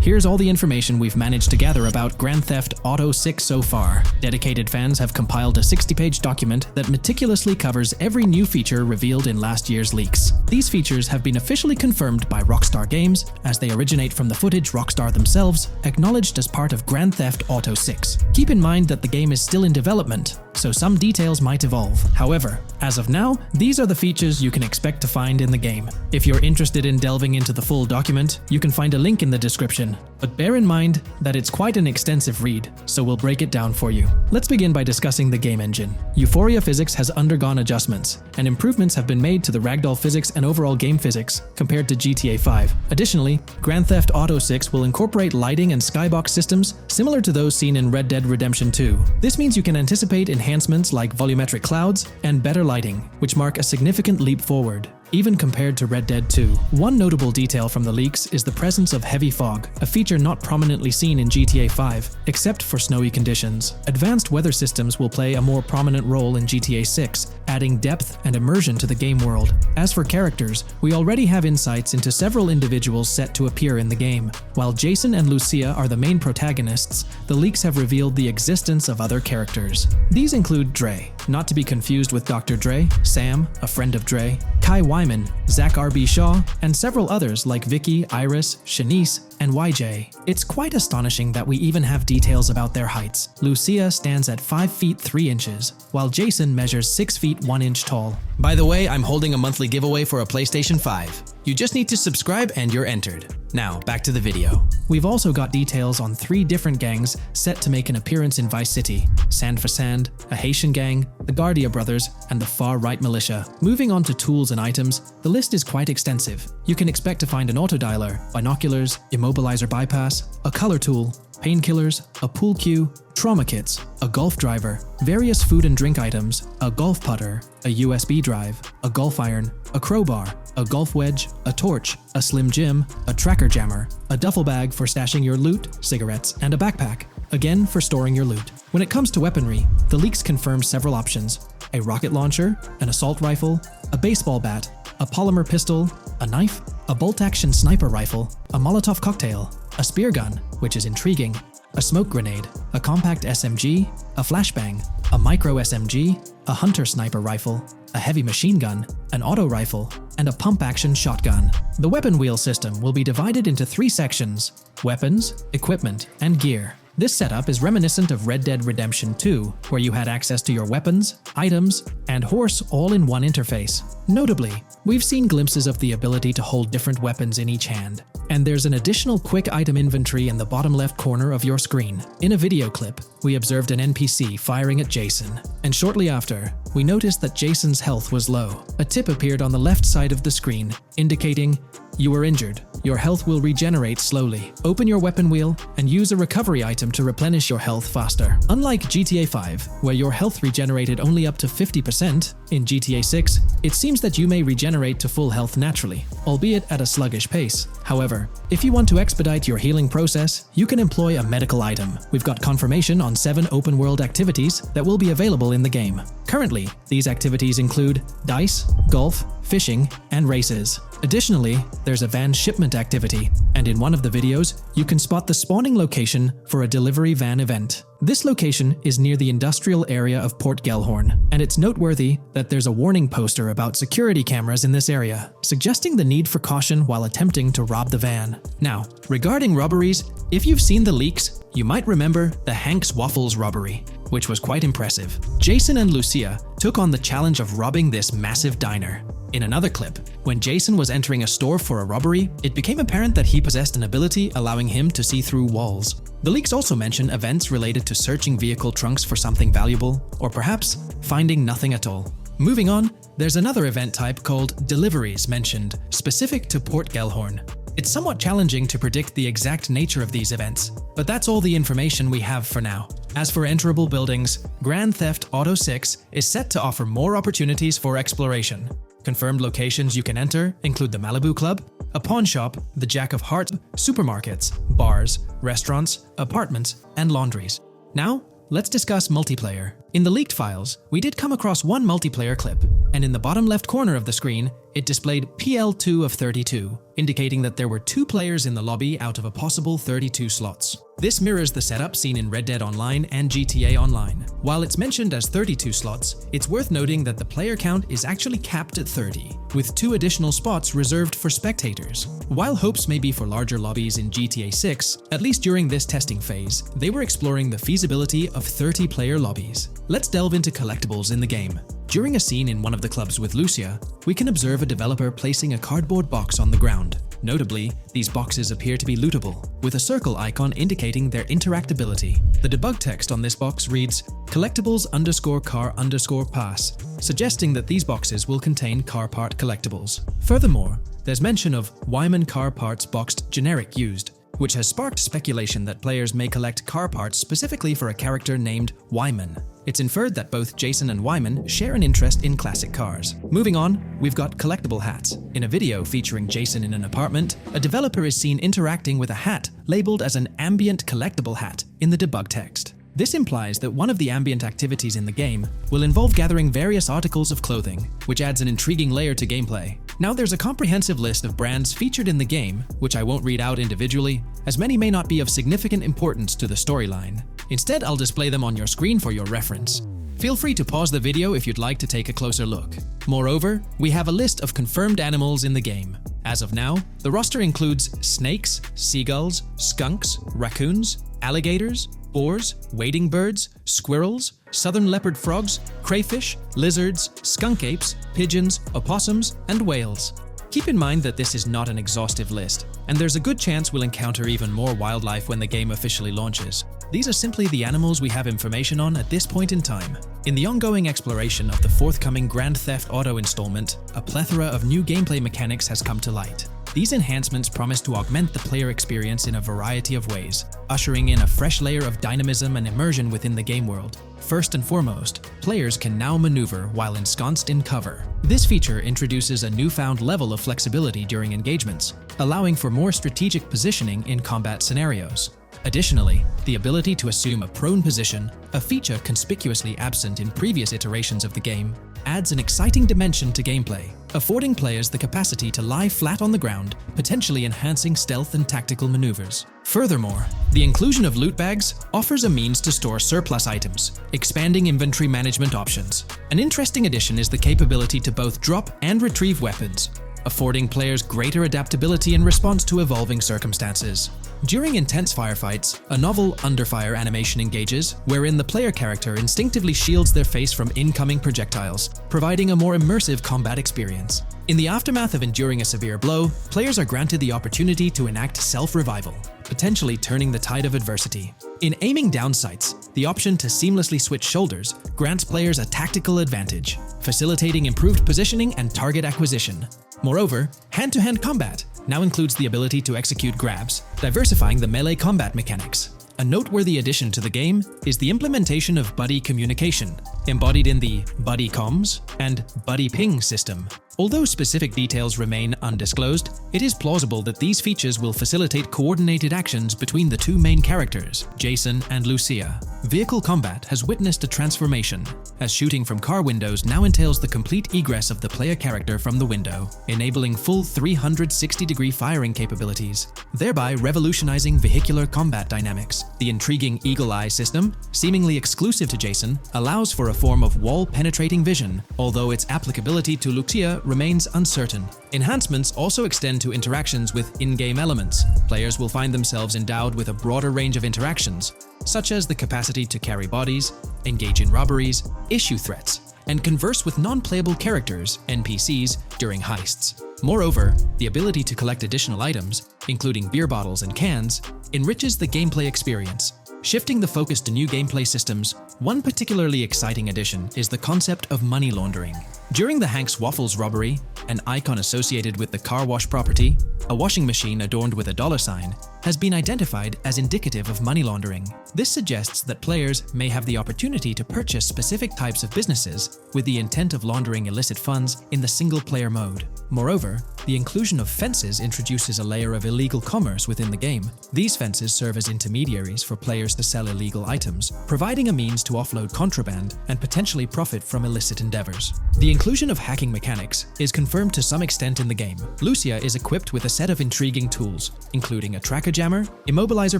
Here's all the information we've managed to gather about Grand Theft Auto 6 so far. Dedicated fans have compiled a 60-page document that meticulously covers every new feature revealed in last year's leaks. These features have been officially confirmed by Rockstar Games, as they originate from the footage Rockstar themselves acknowledged as part of Grand Theft Auto 6. Keep in mind that the game is still in development, so some details might evolve. However, as of now, these are the features you can expect to find in the game. If you're interested in delving into the full document, you can find a link in the description. But bear in mind that it's quite an extensive read, so we'll break it down for you. Let's begin by discussing the game engine. Euphoria physics has undergone adjustments, and improvements have been made to the ragdoll physics and overall game physics compared to GTA 5. Additionally, Grand Theft Auto 6 will incorporate lighting and skybox systems similar to those seen in Red Dead Redemption 2. This means you can anticipate enhancements like volumetric clouds and better lighting, which mark a significant leap forward, even compared to Red Dead 2. One notable detail from the leaks is the presence of heavy fog, a feature not prominently seen in GTA 5, except for snowy conditions. Advanced weather systems will play a more prominent role in GTA 6, adding depth and immersion to the game world. As for characters, we already have insights into several individuals set to appear in the game. While Jason and Lucia are the main protagonists, the leaks have revealed the existence of other characters. These include Dre, not to be confused with Dr. Dre, Sam, a friend of Dre, Kai Wyman, Zach R.B. Shaw, and several others like Vicky, Iris, Shanice, and YJ. It's quite astonishing that we even have details about their heights. Lucia stands at 5 feet 3 inches, while Jason measures 6 feet 1 inch tall. By the way, I'm holding a monthly giveaway for a PlayStation 5. You just need to subscribe and you're entered. Now, back to the video. We've also got details on 3 different gangs set to make an appearance in Vice City: Sand for Sand, a Haitian gang, the Guardia Brothers, and the Far-Right Militia. Moving on to tools and items, the list is quite extensive. You can expect to find an autodialer, binoculars, immobilizer bypass, a color tool, painkillers, a pool cue, trauma kits, a golf driver, various food and drink items, a golf putter, a USB drive, a golf iron, a crowbar, a golf wedge, a torch, a Slim Jim, a tracker jammer, a duffel bag for stashing your loot, cigarettes, and a backpack, again for storing your loot. When it comes to weaponry, the leaks confirm several options: a rocket launcher, an assault rifle, a baseball bat, a polymer pistol, a knife, a bolt-action sniper rifle, a Molotov cocktail, a spear gun, which is intriguing, a smoke grenade, a compact SMG, a flashbang, a micro SMG, a hunter sniper rifle, a heavy machine gun, an auto rifle, and a pump-action shotgun. The weapon wheel system will be divided into 3 sections: weapons, equipment, and gear. This setup is reminiscent of Red Dead Redemption 2, where you had access to your weapons, items, and horse all in one interface. Notably, we've seen glimpses of the ability to hold different weapons in each hand, and there's an additional quick item inventory in the bottom left corner of your screen. In a video clip, we observed an NPC firing at Jason, and shortly after, we noticed that Jason's health was low. A tip appeared on the left side of the screen, indicating, "You were injured. Your health will regenerate slowly. Open your weapon wheel and use a recovery item to replenish your health faster." Unlike GTA 5, where your health regenerated only up to 50%, in GTA 6, it seems that you may regenerate to full health naturally, albeit at a sluggish pace. However, if you want to expedite your healing process, you can employ a medical item. We've got confirmation on 7 open-world activities that will be available in the game. Currently, these activities include dice, golf, fishing, and races. Additionally, there's a van shipment activity, and in one of the videos, you can spot the spawning location for a delivery van event. This location is near the industrial area of Port Gellhorn, and it's noteworthy that there's a warning poster about security cameras in this area, suggesting the need for caution while attempting to rob the van. Now, regarding robberies, if you've seen the leaks, you might remember the Hank's Waffles robbery, which was quite impressive. Jason and Lucia took on the challenge of robbing this massive diner. In another clip, when Jason was entering a store for a robbery, it became apparent that he possessed an ability allowing him to see through walls. The leaks also mention events related to searching vehicle trunks for something valuable, or perhaps finding nothing at all. Moving on, there's another event type called deliveries mentioned, specific to Port Gellhorn. It's somewhat challenging to predict the exact nature of these events, but that's all the information we have for now. As for enterable buildings, Grand Theft Auto 6 is set to offer more opportunities for exploration. Confirmed locations you can enter include the Malibu Club, a pawn shop, the Jack of Hearts, supermarkets, bars, restaurants, apartments, and laundries. Now, let's discuss multiplayer. In the leaked files, we did come across one multiplayer clip, and in the bottom left corner of the screen, it displayed PL2 of 32, indicating that there were 2 players in the lobby out of a possible 32 slots. This mirrors the setup seen in Red Dead Online and GTA Online. While it's mentioned as 32 slots, it's worth noting that the player count is actually capped at 30, with 2 additional spots reserved for spectators. While hopes may be for larger lobbies in GTA 6, at least during this testing phase, they were exploring the feasibility of 30-player lobbies. Let's delve into collectibles in the game. During a scene in one of the clubs with Lucia, we can observe a developer placing a cardboard box on the ground. Notably, these boxes appear to be lootable, with a circle icon indicating their interactability. The debug text on this box reads, collectibles_car_pass, suggesting that these boxes will contain car part collectibles. Furthermore, there's mention of Wyman car parts boxed generic used, which has sparked speculation that players may collect car parts specifically for a character named Wyman. It's inferred that both Jason and Wyman share an interest in classic cars. Moving on, we've got collectible hats. In a video featuring Jason in an apartment, a developer is seen interacting with a hat labeled as an ambient collectible hat in the debug text. This implies that one of the ambient activities in the game will involve gathering various articles of clothing, which adds an intriguing layer to gameplay. Now there's a comprehensive list of brands featured in the game, which I won't read out individually, as many may not be of significant importance to the storyline. Instead, I'll display them on your screen for your reference. Feel free to pause the video if you'd like to take a closer look. Moreover, we have a list of confirmed animals in the game. As of now, the roster includes snakes, seagulls, skunks, raccoons, alligators, boars, wading birds, squirrels, southern leopard frogs, crayfish, lizards, skunk apes, pigeons, opossums, and whales. Keep in mind that this is not an exhaustive list, and there's a good chance we'll encounter even more wildlife when the game officially launches. These are simply the animals we have information on at this point in time. In the ongoing exploration of the forthcoming Grand Theft Auto installment, a plethora of new gameplay mechanics has come to light. These enhancements promise to augment the player experience in a variety of ways, ushering in a fresh layer of dynamism and immersion within the game world. First and foremost, players can now maneuver while ensconced in cover. This feature introduces a newfound level of flexibility during engagements, allowing for more strategic positioning in combat scenarios. Additionally, the ability to assume a prone position, a feature conspicuously absent in previous iterations of the game, adds an exciting dimension to gameplay, affording players the capacity to lie flat on the ground, potentially enhancing stealth and tactical maneuvers. Furthermore, the inclusion of loot bags offers a means to store surplus items, expanding inventory management options. An interesting addition is the capability to both drop and retrieve weapons, affording players greater adaptability in response to evolving circumstances. During intense firefights, a novel under-fire animation engages, wherein the player character instinctively shields their face from incoming projectiles, providing a more immersive combat experience. In the aftermath of enduring a severe blow, players are granted the opportunity to enact self-revival, potentially turning the tide of adversity. In aiming down sights, the option to seamlessly switch shoulders grants players a tactical advantage, facilitating improved positioning and target acquisition. Moreover, hand-to-hand combat now includes the ability to execute grabs, diversifying the melee combat mechanics. A noteworthy addition to the game is the implementation of buddy communication, embodied in the Buddy Comms and Buddy Ping system. Although specific details remain undisclosed, it is plausible that these features will facilitate coordinated actions between the two main characters, Jason and Lucia. Vehicle combat has witnessed a transformation, as shooting from car windows now entails the complete egress of the player character from the window, enabling full 360-degree firing capabilities, thereby revolutionizing vehicular combat dynamics. The intriguing Eagle Eye system, seemingly exclusive to Jason, allows for a form of wall-penetrating vision, although its applicability to Lucia remains uncertain. Enhancements also extend to interactions with in-game elements. Players will find themselves endowed with a broader range of interactions, such as the capacity to carry bodies, engage in robberies, issue threats, and converse with non-playable characters, NPCs, during heists. Moreover, the ability to collect additional items, including beer bottles and cans, enriches the gameplay experience. Shifting the focus to new gameplay systems, one particularly exciting addition is the concept of money laundering. During the Hank's Waffles robbery, an icon associated with the car wash property, a washing machine adorned with a $sign, has been identified as indicative of money laundering. This suggests that players may have the opportunity to purchase specific types of businesses with the intent of laundering illicit funds in the single-player mode. Moreover, the inclusion of fences introduces a layer of illegal commerce within the game. These fences serve as intermediaries for players to sell illegal items, providing a means to offload contraband and potentially profit from illicit endeavors. The inclusion of hacking mechanics is confirmed to some extent in the game. Lucia is equipped with a set of intriguing tools, including a tracker jammer, immobilizer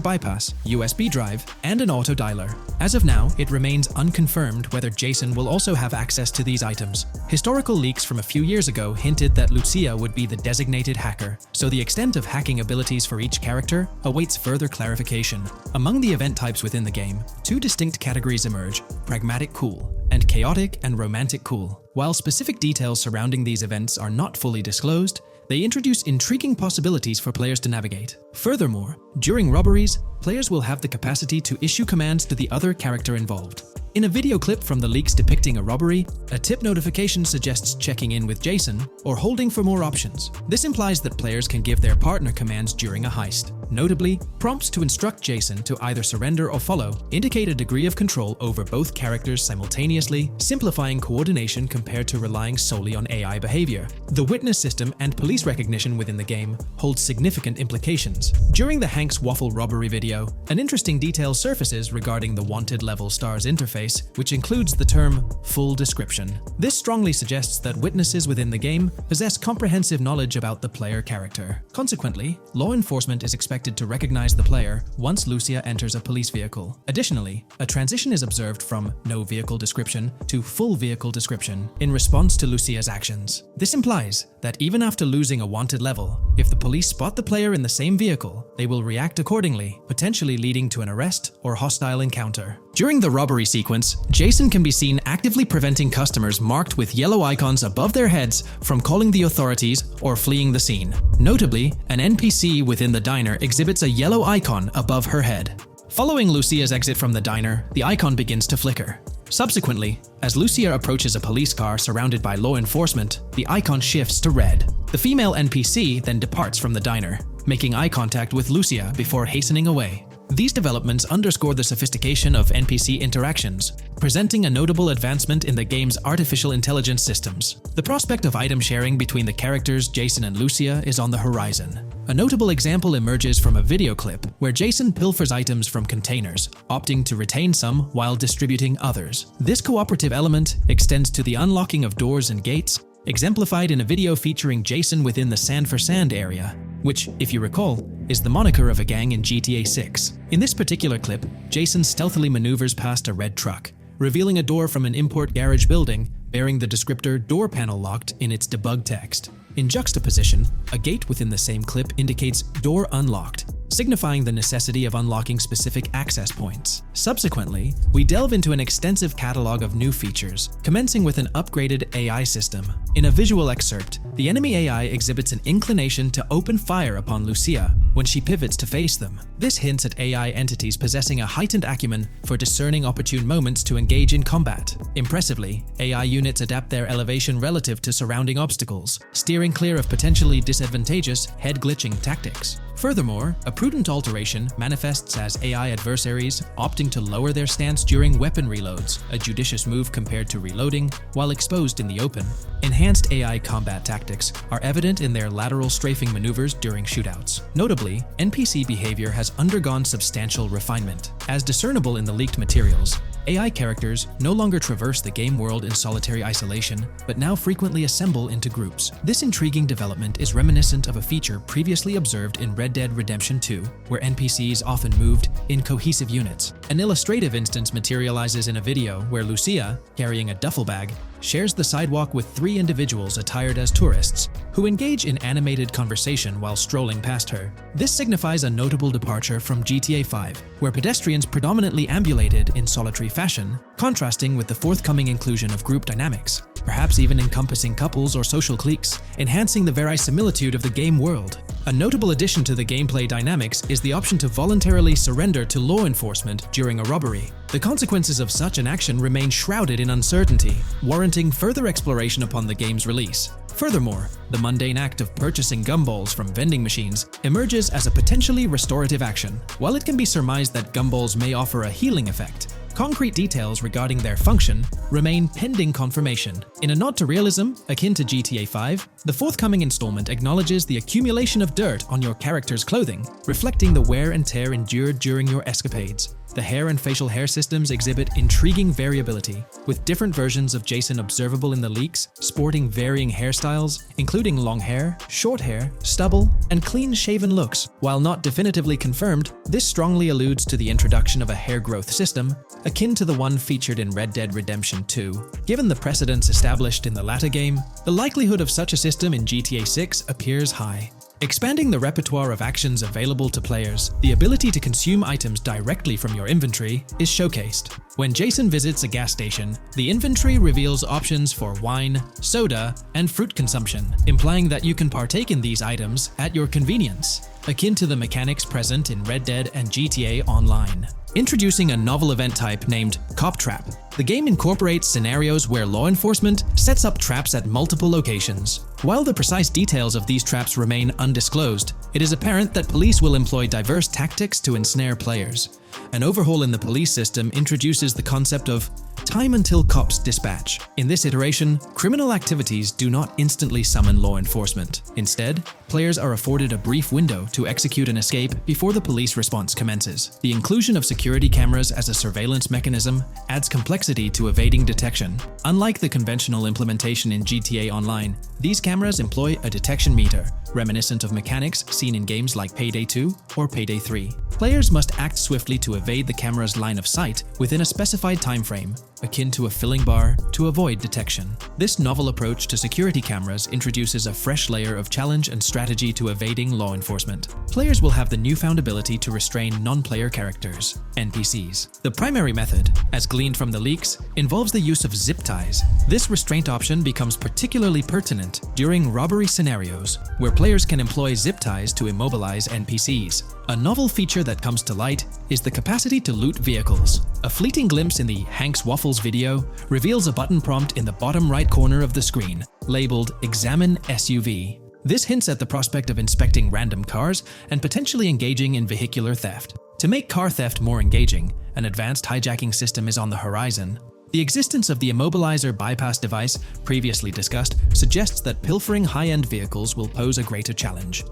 bypass, USB drive, and an auto dialer. As of now, it remains unconfirmed whether Jason will also have access to these items. Historical leaks from a few years ago hinted that Lucia would be the designated hacker, so the extent of hacking abilities for each character awaits further clarification. Among the event types within the game, two distinct categories emerge: pragmatic cool and chaotic and romantic cool. While specific details surrounding these events are not fully disclosed, they introduce intriguing possibilities for players to navigate. Furthermore, during robberies, players will have the capacity to issue commands to the other character involved. In a video clip from the leaks depicting a robbery, a tip notification suggests checking in with Jason or holding for more options. This implies that players can give their partner commands during a heist. Notably, prompts to instruct Jason to either surrender or follow indicate a degree of control over both characters simultaneously, simplifying coordination compared to relying solely on AI behavior. The witness system and police recognition within the game hold significant implications. During the Hank's Waffle robbery video, an interesting detail surfaces regarding the wanted level stars interface, which includes the term full description. This strongly suggests that witnesses within the game possess comprehensive knowledge about the player character. Consequently, law enforcement is expected to recognize the player once Lucia enters a police vehicle. Additionally, a transition is observed from no vehicle description to full vehicle description in response to Lucia's actions. This implies that even after losing a wanted level, if the police spot the player in the same vehicle, they will react accordingly, potentially leading to an arrest or hostile encounter. During the robbery sequence, Jason can be seen actively preventing customers marked with yellow icons above their heads from calling the authorities or fleeing the scene. Notably, an NPC within the diner exhibits a yellow icon above her head. Following Lucia's exit from the diner, the icon begins to flicker. Subsequently, as Lucia approaches a police car surrounded by law enforcement, the icon shifts to red. The female NPC then departs from the diner, making eye contact with Lucia before hastening away. These developments underscore the sophistication of NPC interactions, presenting a notable advancement in the game's artificial intelligence systems. The prospect of item sharing between the characters Jason and Lucia is on the horizon. A notable example emerges from a video clip where Jason pilfers items from containers, opting to retain some while distributing others. This cooperative element extends to the unlocking of doors and gates, exemplified in a video featuring Jason within the Sand for Sand area, which, if you recall, is the moniker of a gang in GTA 6. In this particular clip, Jason stealthily maneuvers past a red truck, revealing a door from an import garage building bearing the descriptor "door panel locked" in its debug text. In juxtaposition, a gate within the same clip indicates "door unlocked," signifying the necessity of unlocking specific access points. Subsequently, we delve into an extensive catalog of new features, commencing with an upgraded AI system. In a visual excerpt, the enemy AI exhibits an inclination to open fire upon Lucia when she pivots to face them. This hints at AI entities possessing a heightened acumen for discerning opportune moments to engage in combat. Impressively, AI units adapt their elevation relative to surrounding obstacles, steering clear of potentially disadvantageous head-glitching tactics. Furthermore, a prudent alteration manifests as AI adversaries opting to lower their stance during weapon reloads, a judicious move compared to reloading while exposed in the open. Enhanced AI combat tactics are evident in their lateral strafing maneuvers during shootouts. Notably, NPC behavior has undergone substantial refinement. As discernible in the leaked materials, AI characters no longer traverse the game world in solitary isolation, but now frequently assemble into groups. This intriguing development is reminiscent of a feature previously observed in Red Dead Redemption 2, where NPCs often moved in cohesive units. An illustrative instance materializes in a video where Lucia, carrying a duffel bag, shares the sidewalk with three individuals attired as tourists, who engage in animated conversation while strolling past her. This signifies a notable departure from GTA 5, where pedestrians predominantly ambulated in solitary fashion, contrasting with the forthcoming inclusion of group dynamics, perhaps even encompassing couples or social cliques, enhancing the verisimilitude of the game world. A notable addition to the gameplay dynamics is the option to voluntarily surrender to law enforcement during a robbery. The consequences of such an action remain shrouded in uncertainty, warranting further exploration upon the game's release. Furthermore, the mundane act of purchasing gumballs from vending machines emerges as a potentially restorative action. While it can be surmised that gumballs may offer a healing effect, concrete details regarding their function remain pending confirmation. In a nod to realism, akin to GTA 5, the forthcoming installment acknowledges the accumulation of dirt on your character's clothing, reflecting the wear and tear endured during your escapades. The hair and facial hair systems exhibit intriguing variability, with different versions of Jason observable in the leaks, sporting varying hairstyles, including long hair, short hair, stubble, and clean-shaven looks. While not definitively confirmed, this strongly alludes to the introduction of a hair growth system, akin to the one featured in Red Dead Redemption 2. Given the precedents established in the latter game, the likelihood of such a system in GTA 6 appears high. Expanding the repertoire of actions available to players, the ability to consume items directly from your inventory is showcased. When Jason visits a gas station, the inventory reveals options for wine, soda, and fruit consumption, implying that you can partake in these items at your convenience, akin to the mechanics present in Red Dead and GTA Online. Introducing a novel event type named Cop Trap, the game incorporates scenarios where law enforcement sets up traps at multiple locations. While the precise details of these traps remain undisclosed, it is apparent that police will employ diverse tactics to ensnare players. An overhaul in the police system introduces the concept of time until cops dispatch. In this iteration, criminal activities do not instantly summon law enforcement. Instead, players are afforded a brief window to execute an escape before the police response commences. The inclusion of security cameras as a surveillance mechanism adds complexity to evading detection. Unlike the conventional implementation in GTA Online, these cameras employ a detection meter, reminiscent of mechanics seen in games like Payday 2 or Payday 3. Players must act swiftly to evade the camera's line of sight within a specified time frame, akin to a filling bar, to avoid detection. This novel approach to security cameras introduces a fresh layer of challenge and strategy to evading law enforcement. Players will have the newfound ability to restrain non-player characters, NPCs. The primary method, as gleaned from the leaks, involves the use of zip ties. This restraint option becomes particularly pertinent during robbery scenarios, where players can employ zip ties to immobilize NPCs. A novel feature that comes to light is the capacity to loot vehicles. A fleeting glimpse in the Hank's Waffles video reveals a button prompt in the bottom right corner of the screen, labeled Examine SUV. This hints at the prospect of inspecting random cars and potentially engaging in vehicular theft. To make car theft more engaging, an advanced hijacking system is on the horizon. The existence of the Immobilizer bypass device, previously discussed, suggests that pilfering high-end vehicles will pose a greater challenge.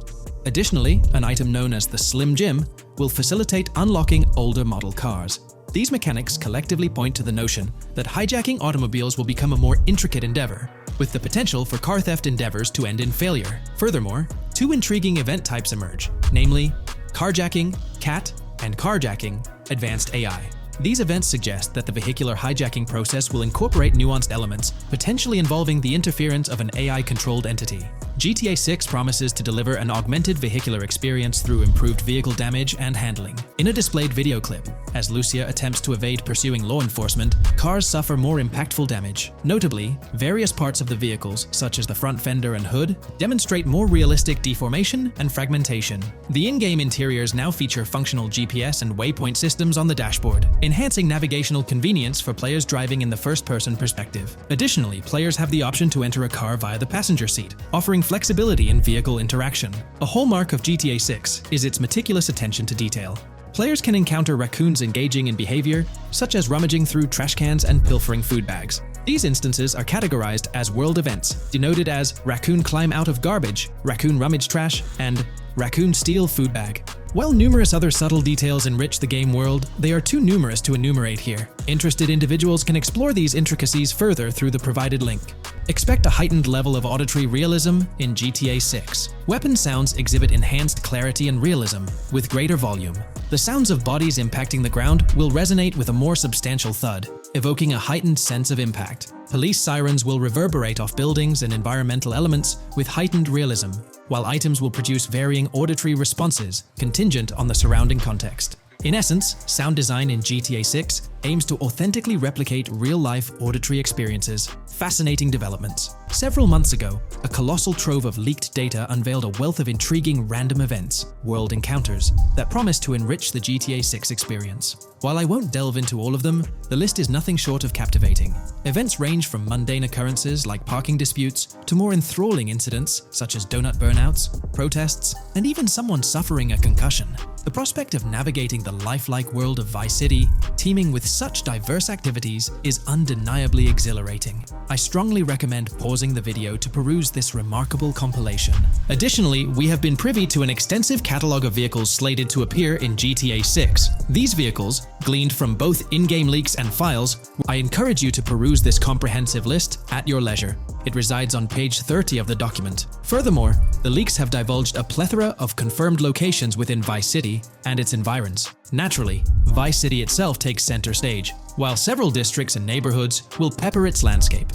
Additionally, an item known as the Slim Jim will facilitate unlocking older model cars. These mechanics collectively point to the notion that hijacking automobiles will become a more intricate endeavor, with the potential for car theft endeavors to end in failure. Furthermore, two intriguing event types emerge, namely carjacking, CAT, and carjacking, advanced AI. These events suggest that the vehicular hijacking process will incorporate nuanced elements, potentially involving the interference of an AI-controlled entity. GTA 6 promises to deliver an augmented vehicular experience through improved vehicle damage and handling. In a displayed video clip, as Lucia attempts to evade pursuing law enforcement, cars suffer more impactful damage. Notably, various parts of the vehicles, such as the front fender and hood, demonstrate more realistic deformation and fragmentation. The in-game interiors now feature functional GPS and waypoint systems on the dashboard, enhancing navigational convenience for players driving in the first-person perspective. Additionally, players have the option to enter a car via the passenger seat, offering flexibility in vehicle interaction. A hallmark of GTA 6 is its meticulous attention to detail. Players can encounter raccoons engaging in behavior, such as rummaging through trash cans and pilfering food bags. These instances are categorized as world events, denoted as raccoon climb out of garbage, raccoon rummage trash, and raccoon steal food bag. While numerous other subtle details enrich the game world, they are too numerous to enumerate here. Interested individuals can explore these intricacies further through the provided link. Expect a heightened level of auditory realism in GTA 6. Weapon sounds exhibit enhanced clarity and realism, with greater volume. The sounds of bodies impacting the ground will resonate with a more substantial thud, evoking a heightened sense of impact. Police sirens will reverberate off buildings and environmental elements with heightened realism, while items will produce varying auditory responses contingent on the surrounding context. In essence, sound design in GTA 6 aims to authentically replicate real-life auditory experiences. Fascinating developments. Several months ago, a colossal trove of leaked data unveiled a wealth of intriguing random events, world encounters, that promise to enrich the GTA 6 experience. While I won't delve into all of them, the list is nothing short of captivating. Events range from mundane occurrences like parking disputes to more enthralling incidents such as donut burnouts, protests, and even someone suffering a concussion. The prospect of navigating the lifelike world of Vice City, teeming with such diverse activities, is undeniably exhilarating. I strongly recommend pausing the video to peruse this remarkable compilation. Additionally, we have been privy to an extensive catalog of vehicles slated to appear in GTA 6. These vehicles, gleaned from both in-game leaks and files, I encourage you to peruse this comprehensive list at your leisure. It resides on page 30 of the document. Furthermore, the leaks have divulged a plethora of confirmed locations within Vice City and its environs. Naturally, Vice City itself takes center stage, while several districts and neighborhoods will pepper its landscape.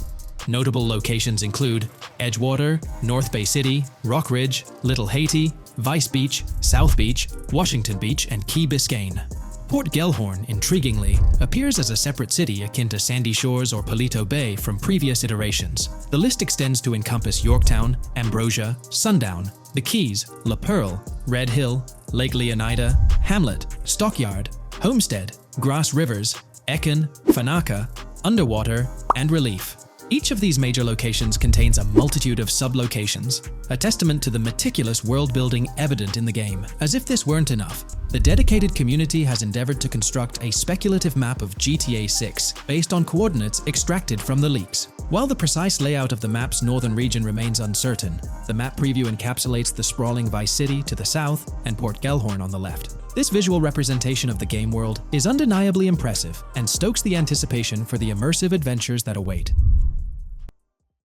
Notable locations include Edgewater, North Bay City, Rock Ridge, Little Haiti, Vice Beach, South Beach, Washington Beach, and Key Biscayne. Port Gellhorn, intriguingly, appears as a separate city akin to Sandy Shores or Palito Bay from previous iterations. The list extends to encompass Yorktown, Ambrosia, Sundown, the Keys, La Pearl, Red Hill, Lake Leonida, Hamlet, Stockyard, Homestead, Grass Rivers, Ekin, Fanaka, Underwater, and Relief. Each of these major locations contains a multitude of sub-locations, a testament to the meticulous world-building evident in the game. As if this weren't enough, the dedicated community has endeavored to construct a speculative map of GTA 6 based on coordinates extracted from the leaks. While the precise layout of the map's northern region remains uncertain, the map preview encapsulates the sprawling Vice City to the south and Port Gellhorn on the left. This visual representation of the game world is undeniably impressive and stokes the anticipation for the immersive adventures that await.